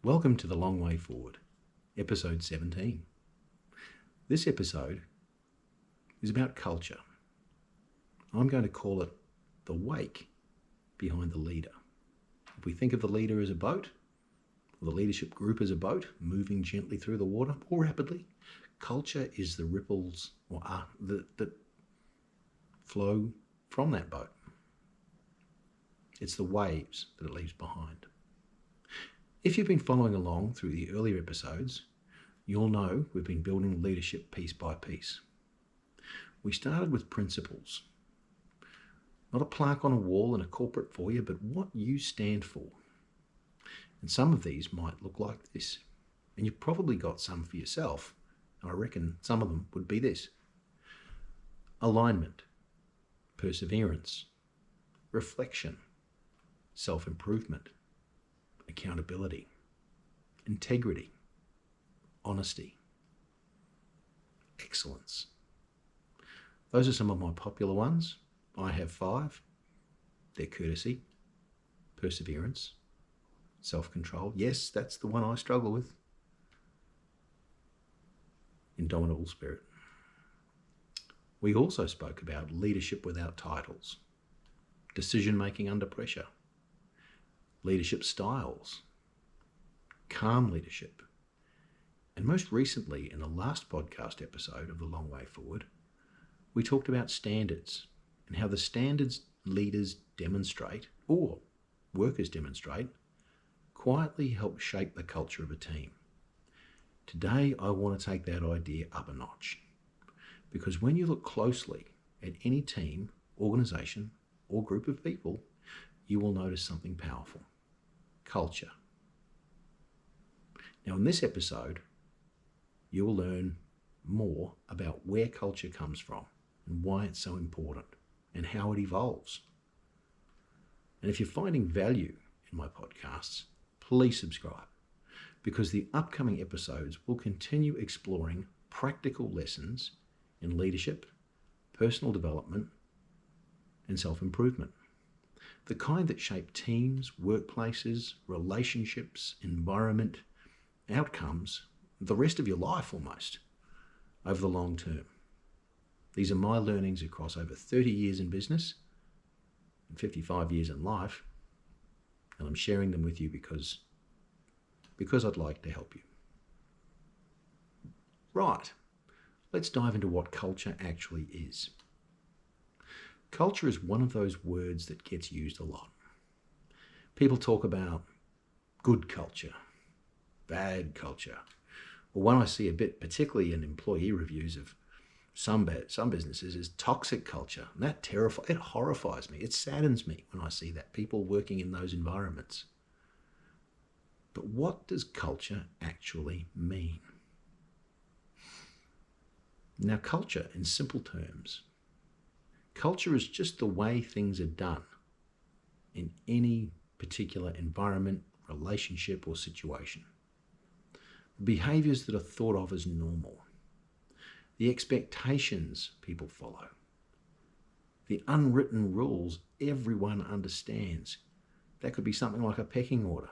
Welcome to The Long Way Forward, episode 17. This episode is about culture. I'm going to call it the wake behind the leader. If we think of the leader as a boat, or the leadership group as a boat moving gently through the water or rapidly, culture is the ripples that flow from that boat. It's the waves that it leaves behind. If you've been following along through the earlier episodes, you'll know we've been building leadership piece by piece. We started with principles. Not a plaque on a wall in a corporate foyer, but what you stand for. And some of these might look like this. And you've probably got some for yourself. I reckon some of them would be this: alignment, perseverance, reflection, self-improvement, accountability, integrity, honesty, excellence. Those are some of my popular ones. I have 5. They're courtesy, perseverance, self-control. Yes, that's the one I struggle with. Indomitable spirit. We also spoke about leadership without titles, decision-making under pressure, leadership styles, calm leadership, and most recently in the last podcast episode of The Long Way Forward, we talked about standards and how the standards leaders demonstrate, or workers demonstrate, quietly help shape the culture of a team. Today, I want to take that idea up a notch, because when you look closely at any team, organisation, or group of people, you will notice something powerful: culture. Now, in this episode, you will learn more about where culture comes from and why it's so important and how it evolves. And if you're finding value in my podcasts, please subscribe, because the upcoming episodes will continue exploring practical lessons in leadership, personal development, and self-improvement. The kind that shape teams, workplaces, relationships, environment, outcomes, the rest of your life almost, over the long term. These are my learnings across over 30 years in business and 55 years in life, and I'm sharing them with you because I'd like to help you. Right, let's dive into what culture actually is. Culture is one of those words that gets used a lot. People talk about good culture, bad culture, or one I see a bit, particularly in employee reviews of some businesses, is toxic culture. And it horrifies me. It saddens me when I see that, people working in those environments. But what does culture actually mean? Now, culture, in simple terms, culture is just the way things are done in any particular environment, relationship, or situation. Behaviours that are thought of as normal, the expectations people follow, the unwritten rules everyone understands. That could be something like a pecking order.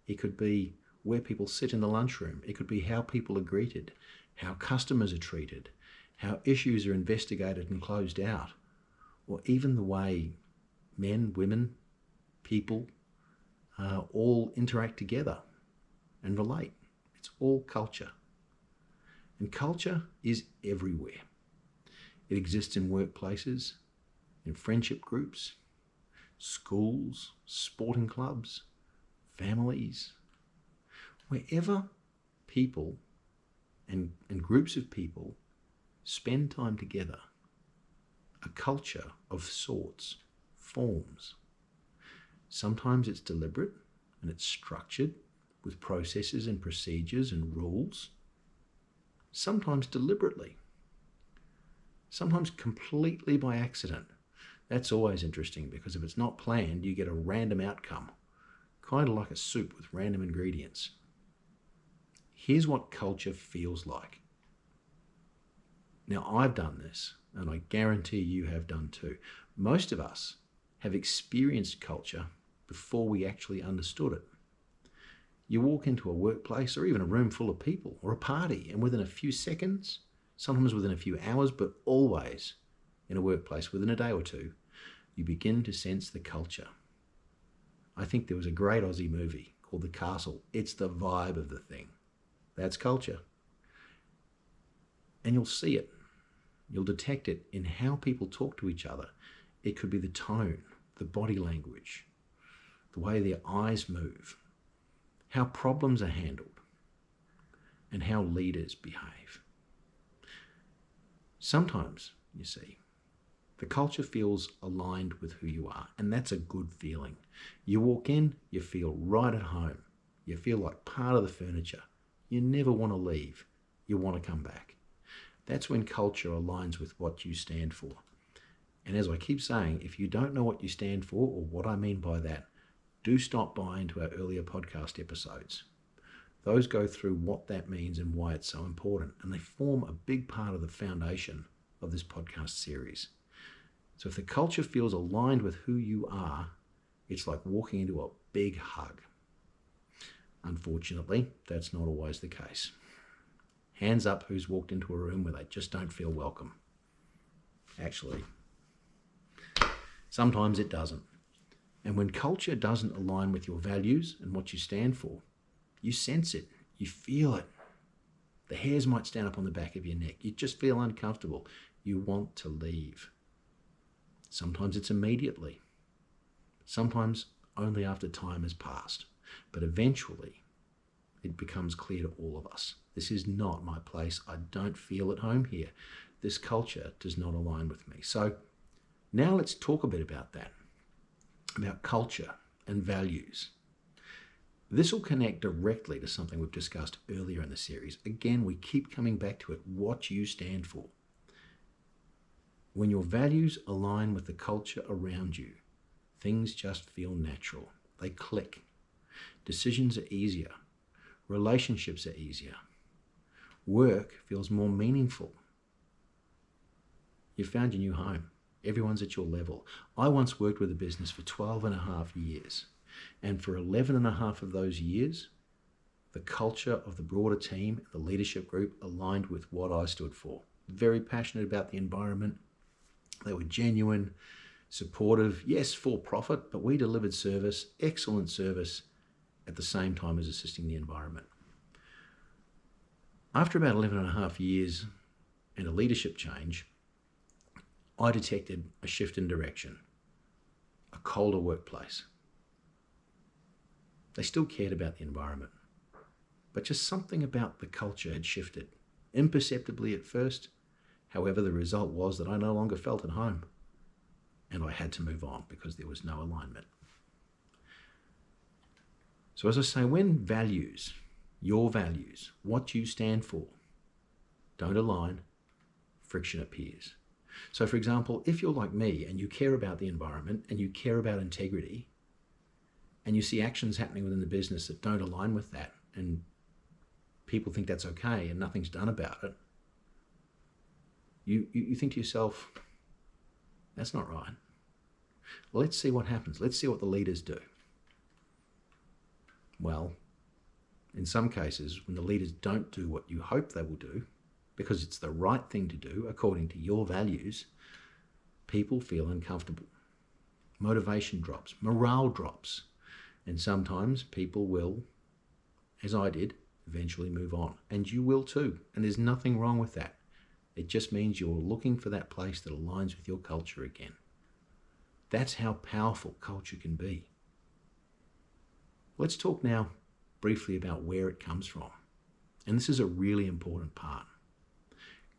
It could be where people sit in the lunchroom. It could be how people are greeted, how customers are treated, how issues are investigated and closed out, or even the way men, women, people all interact together and relate. It's all culture. And culture is everywhere. It exists in workplaces, in friendship groups, schools, sporting clubs, families. Wherever people and groups of people spend time together, a culture of sorts forms. Sometimes it's deliberate and it's structured with processes and procedures and rules. Sometimes deliberately. Sometimes completely by accident. That's always interesting, because if it's not planned, you get a random outcome, kind of like a soup with random ingredients. Here's what culture feels like. Now, I've done this, and I guarantee you have done too. Most of us have experienced culture before we actually understood it. You walk into a workplace or even a room full of people or a party, and within a few seconds, sometimes within a few hours, but always in a workplace within a day or two, you begin to sense the culture. I think there was a great Aussie movie called The Castle. It's the vibe of the thing. That's culture. And you'll see it. You'll detect it in how people talk to each other. It could be the tone, the body language, the way their eyes move, how problems are handled, and how leaders behave. Sometimes, you see, the culture feels aligned with who you are, and that's a good feeling. You walk in, you feel right at home. You feel like part of the furniture. You never want to leave. You want to come back. That's when culture aligns with what you stand for. And as I keep saying, if you don't know what you stand for or what I mean by that, do stop by into our earlier podcast episodes. Those go through what that means and why it's so important, and they form a big part of the foundation of this podcast series. So if the culture feels aligned with who you are, it's like walking into a big hug. Unfortunately, that's not always the case. Hands up who's walked into a room where they just don't feel welcome. Actually, sometimes it doesn't. And when culture doesn't align with your values and what you stand for, you sense it, you feel it. The hairs might stand up on the back of your neck. You just feel uncomfortable. You want to leave. Sometimes it's immediately. Sometimes only after time has passed. But eventually, it becomes clear to all of us. This is not my place. I don't feel at home here. This culture does not align with me. So now let's talk a bit about that, about culture and values. This will connect directly to something we've discussed earlier in the series. Again, we keep coming back to it, what you stand for. When your values align with the culture around you, things just feel natural. They click. Decisions are easier. Relationships are easier. Work feels more meaningful. You've found your new home. Everyone's at your level. I once worked with a business for 12 and a half years. And for 11 and a half of those years, the culture of the broader team, the leadership group, aligned with what I stood for. Very passionate about the environment. They were genuine, supportive, yes, for profit, but we delivered service, excellent service, at the same time as assisting the environment. After about 11 and a half years and a leadership change, I detected a shift in direction, a colder workplace. They still cared about the environment, but just something about the culture had shifted, imperceptibly at first. However, the result was that I no longer felt at home, and I had to move on because there was no alignment. So as I say, when values, your values, what you stand for, don't align, friction appears. So for example, if you're like me and you care about the environment and you care about integrity, and you see actions happening within the business that don't align with that, and people think that's okay and nothing's done about it, you think to yourself, that's not right. Well, let's see what happens. Let's see what the leaders do. Well, in some cases, when the leaders don't do what you hope they will do, because it's the right thing to do according to your values, people feel uncomfortable. Motivation drops, morale drops, and sometimes people will, as I did, eventually move on. And you will too, and there's nothing wrong with that. It just means you're looking for that place that aligns with your culture again. That's how powerful culture can be. Let's talk now briefly about where it comes from. And this is a really important part.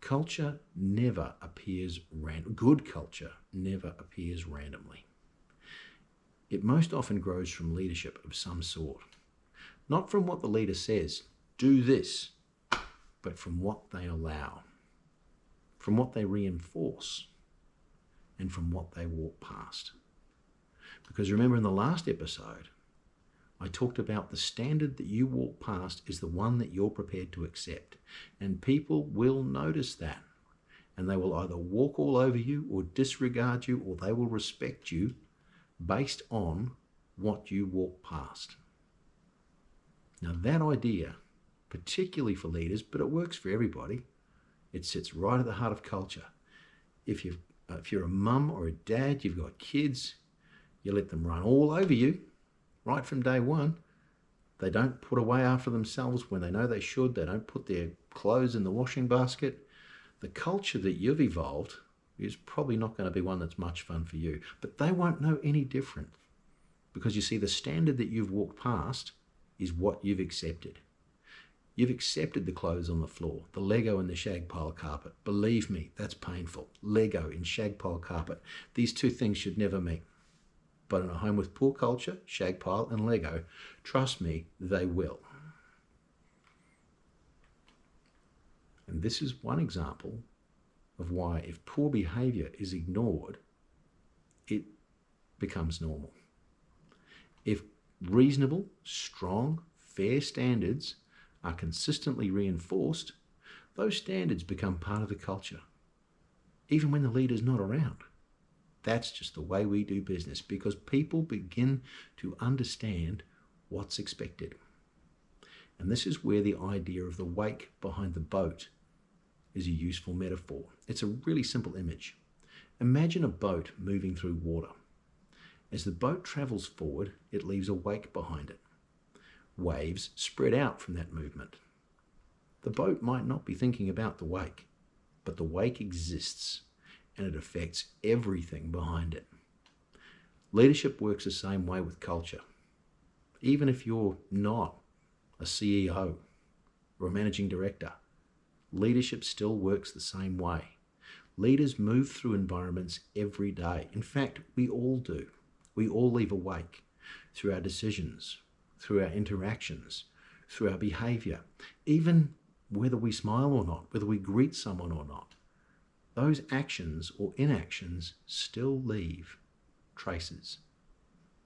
Culture never appears random. Good culture never appears randomly. It most often grows from leadership of some sort. Not from what the leader says, do this, but from what they allow, from what they reinforce, and from what they walk past. Because remember in the last episode, I talked about the standard that you walk past is the one that you're prepared to accept. And people will notice that. And they will either walk all over you or disregard you, or they will respect you based on what you walk past. Now that idea, particularly for leaders, but it works for everybody, it sits right at the heart of culture. If you're a mum or a dad, you've got kids, you let them run all over you right from day one. They don't put away after themselves when they know they should. They don't put their clothes in the washing basket. The culture that you've evolved is probably not going to be one that's much fun for you. But they won't know any different, because you see, the standard that you've walked past is what you've accepted. You've accepted the clothes on the floor, the Lego and the shag pile carpet. Believe me, that's painful. Lego and shag pile carpet. These two things should never meet. But in a home with poor culture, shag pile and Lego, trust me, they will. And this is one example of why, if poor behaviour is ignored, it becomes normal. If reasonable, strong, fair standards are consistently reinforced, those standards become part of the culture, even when the leader's not around. That's just the way we do business, because people begin to understand what's expected. And this is where the idea of the wake behind the boat is a useful metaphor. It's a really simple image. Imagine a boat moving through water. As the boat travels forward, it leaves a wake behind it. Waves spread out from that movement. The boat might not be thinking about the wake, but the wake exists, and it affects everything behind it. Leadership works the same way with culture. Even if you're not a CEO or a managing director, leadership still works the same way. Leaders move through environments every day. In fact, we all do. We all leave a wake through our decisions, through our interactions, through our behaviour, even whether we smile or not, whether we greet someone or not. Those actions or inactions still leave traces,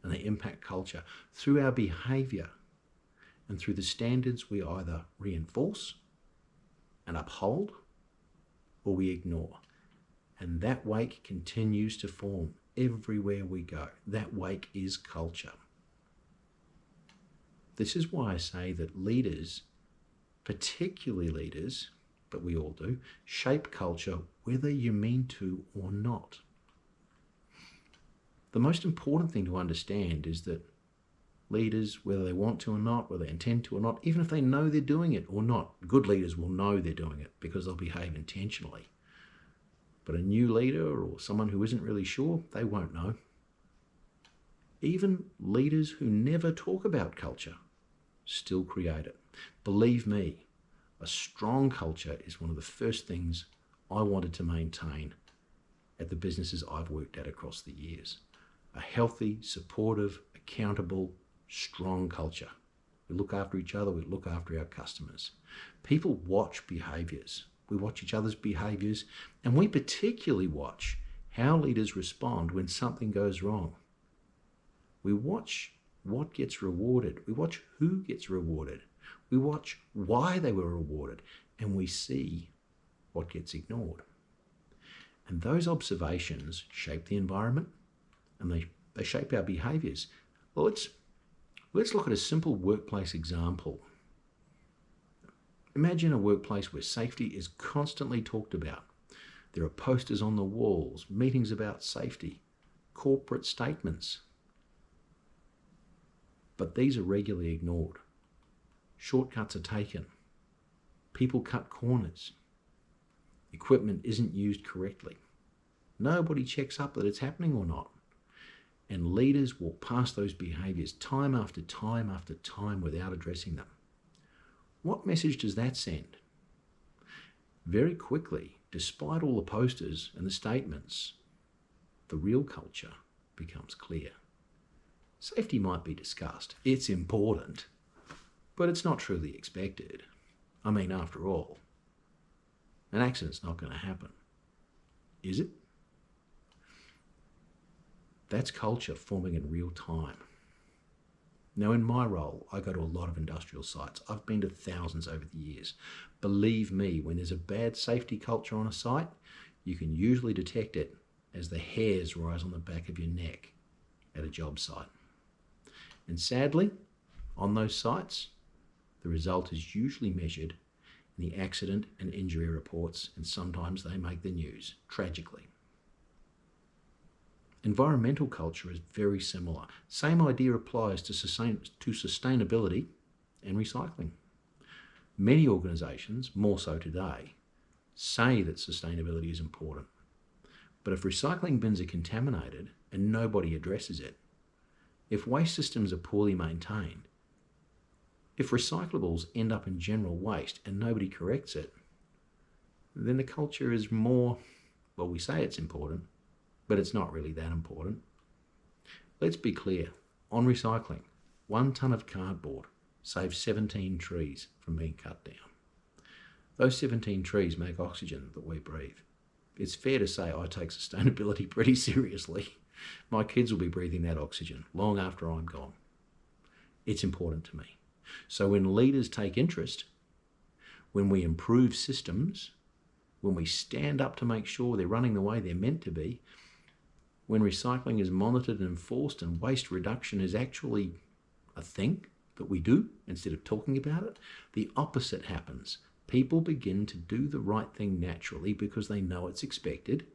and they impact culture through our behaviour and through the standards we either reinforce and uphold or we ignore. And that wake continues to form everywhere we go. That wake is culture. This is why I say that leaders, particularly leaders, but we all do, shape culture whether you mean to or not. The most important thing to understand is that leaders, whether they want to or not, whether they intend to or not, even if they know they're doing it or not, good leaders will know they're doing it because they'll behave intentionally. But a new leader or someone who isn't really sure, they won't know. Even leaders who never talk about culture still create it. Believe me, a strong culture is one of the first things I wanted to maintain at the businesses I've worked at across the years. A healthy, supportive, accountable, strong culture. We look after each other, we look after our customers. People watch behaviours. We watch each other's behaviours, and we particularly watch how leaders respond when something goes wrong. We watch what gets rewarded. We watch who gets rewarded. We watch why they were rewarded, and we see what gets ignored. And those observations shape the environment, and they shape our behaviours. Well, let's look at a simple workplace example. Imagine a workplace where safety is constantly talked about. There are posters on the walls, meetings about safety, corporate statements. But these are regularly ignored. Shortcuts are taken. People cut corners. Equipment isn't used correctly. Nobody checks up that it's happening or not. And leaders walk past those behaviours time after time after time without addressing them. What message does that send? Very quickly, despite all the posters and the statements, the real culture becomes clear. Safety might be discussed. It's important, but it's not truly expected. I mean, after all, an accident's not going to happen. Is it? That's culture forming in real time. Now, in my role, I go to a lot of industrial sites. I've been to thousands over the years. Believe me, when there's a bad safety culture on a site, you can usually detect it as the hairs rise on the back of your neck at a job site. And sadly, on those sites, The result is usually measured in the accident and injury reports, and sometimes they make the news, tragically. Environmental culture is very similar. Same idea applies to sustainability and recycling. Many organisations, more so today, say that sustainability is important. But if recycling bins are contaminated and nobody addresses it, if waste systems are poorly maintained, if recyclables end up in general waste and nobody corrects it, then the culture is more, well, we say it's important, but it's not really that important. Let's be clear, on recycling, 1 tonne of cardboard saves 17 trees from being cut down. Those 17 trees make oxygen that we breathe. It's fair to say I take sustainability pretty seriously. My kids will be breathing that oxygen long after I'm gone. It's important to me. So when leaders take interest, when we improve systems, when we stand up to make sure they're running the way they're meant to be, when recycling is monitored and enforced and waste reduction is actually a thing that we do instead of talking about it, the opposite happens. People begin to do the right thing naturally because they know it's expected,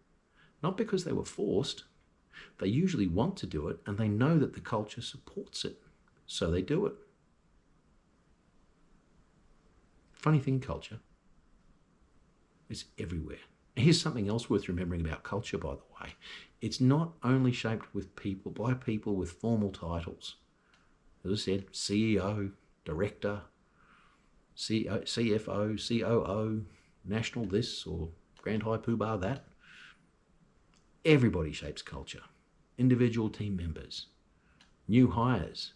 not because they were forced. They usually want to do it and they know that the culture supports it, so they do it. Funny thing, culture. It's everywhere. Here's something else worth remembering about culture, by the way. It's not only shaped by people with formal titles. As I said, CEO, director, CFO, COO, national this or Grand High Poobah that. Everybody shapes culture. Individual team members, new hires,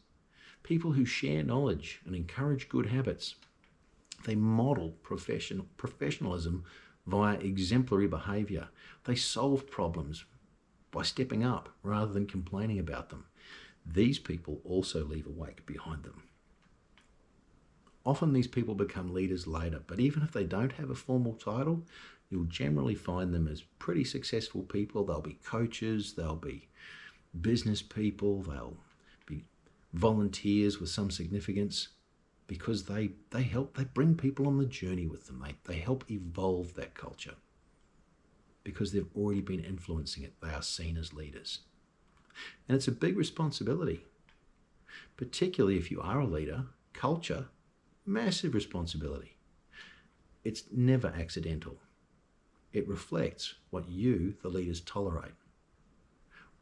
people who share knowledge and encourage good habits. They model professionalism via exemplary behaviour. They solve problems by stepping up rather than complaining about them. These people also leave a wake behind them. Often these people become leaders later, but even if they don't have a formal title, you'll generally find them as pretty successful people. They'll be coaches, they'll be business people, they'll be volunteers with some significance, because they bring people on the journey with them. They help evolve that culture. Because they've already been influencing it, they are seen as leaders. And it's a big responsibility, particularly if you are a leader. Culture, massive responsibility. It's never accidental. It reflects what you, the leaders, tolerate,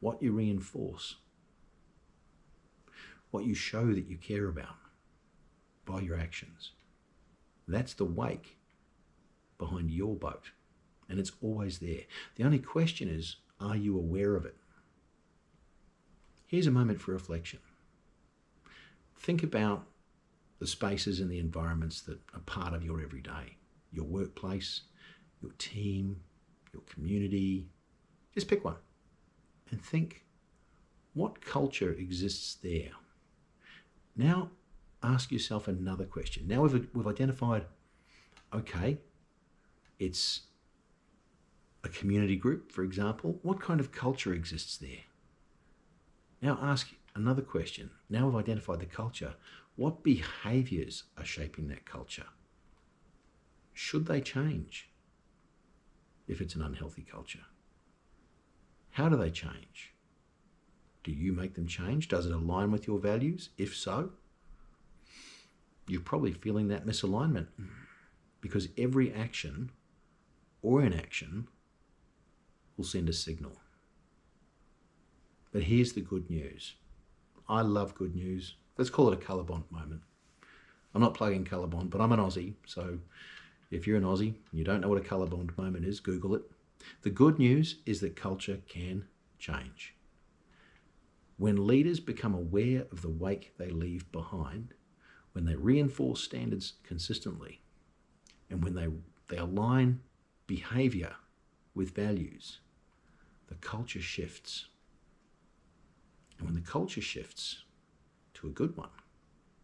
what you reinforce, what you show that you care about by your actions. That's the wake behind your boat, and it's always there. The only question is, are you aware of it? Here's a moment for reflection. Think about the spaces and the environments that are part of your everyday, your workplace, your team, your community. Just pick one and think, what culture exists there? Now ask yourself another question. Now we've identified, okay, it's a community group, for example. What kind of culture exists there? Now ask another question. Now we've identified the culture. What behaviours are shaping that culture? Should they change if it's an unhealthy culture? How do they change? Do you make them change? Does it align with your values? If so, you're probably feeling that misalignment, because every action or inaction will send a signal. But here's the good news. I love good news. Let's call it a colorbond moment. I'm not plugging colorbond, but I'm an Aussie, so if you're an Aussie and you don't know what a colorbond moment is, Google it. The good news is that culture can change. When leaders become aware of the wake they leave behind, when they reinforce standards consistently, and when they align behaviour with values, the culture shifts. And when the culture shifts to a good one,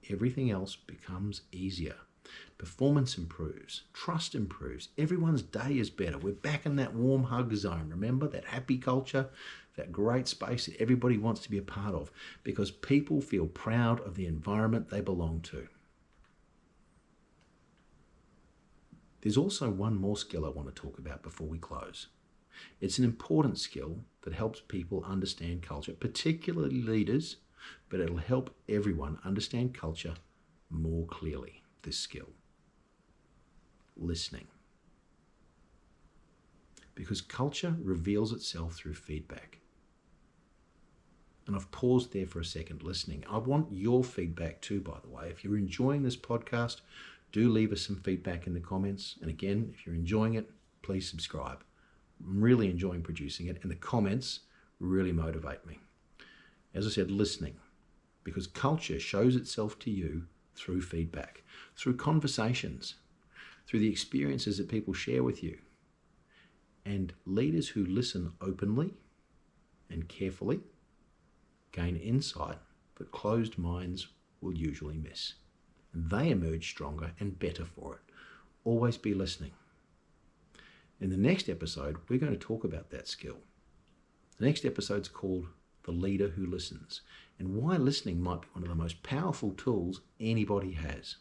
everything else becomes easier. Performance improves, trust improves, everyone's day is better. We're back in that warm hug zone. Remember that happy culture, that great space that everybody wants to be a part of, because people feel proud of the environment they belong to. There's also one more skill I want to talk about before we close. It's an important skill that helps people understand culture, particularly leaders, but it'll help everyone understand culture more clearly, this skill. Listening. Because culture reveals itself through feedback. And I've paused there for a second listening. I want your feedback too, by the way. If you're enjoying this podcast, do leave us some feedback in the comments. And again, if you're enjoying it, please subscribe. I'm really enjoying producing it, and the comments really motivate me. As I said, listening. Because culture shows itself to you through feedback, through conversations, through the experiences that people share with you. And leaders who listen openly and carefully gain insight that closed minds will usually miss. And they emerge stronger and better for it. Always be listening. In the next episode, we're going to talk about that skill. The next episode's called The Leader Who Listens, and why listening might be one of the most powerful tools anybody has,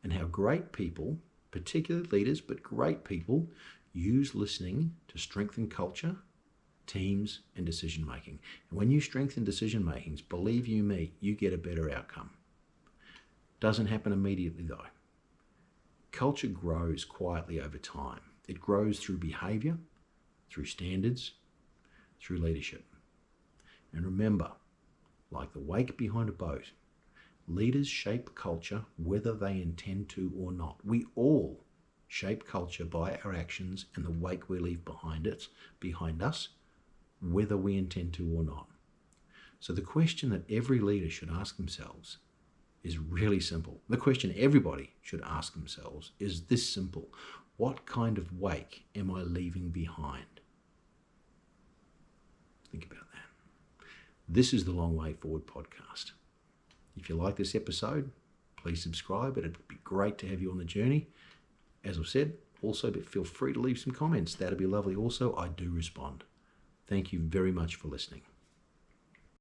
and how great people, particularly leaders, but great people, use listening to strengthen culture, teams, and decision making. And when you strengthen decision makings, believe you me, you get a better outcome. Doesn't happen immediately though. Culture grows quietly over time. It grows through behaviour, through standards, through leadership. And remember, like the wake behind a boat, leaders shape culture whether they intend to or not. We all shape culture by our actions and the wake we leave behind us, whether we intend to or not. So the question that every leader should ask themselves is really simple. The question everybody should ask themselves is this simple. What kind of wake am I leaving behind? Think about that. This is the Long Way Forward podcast. If you like this episode, please subscribe. It'd be great to have you on the journey. As I've said, also feel free to leave some comments. That'd be lovely. Also, I do respond. Thank you very much for listening.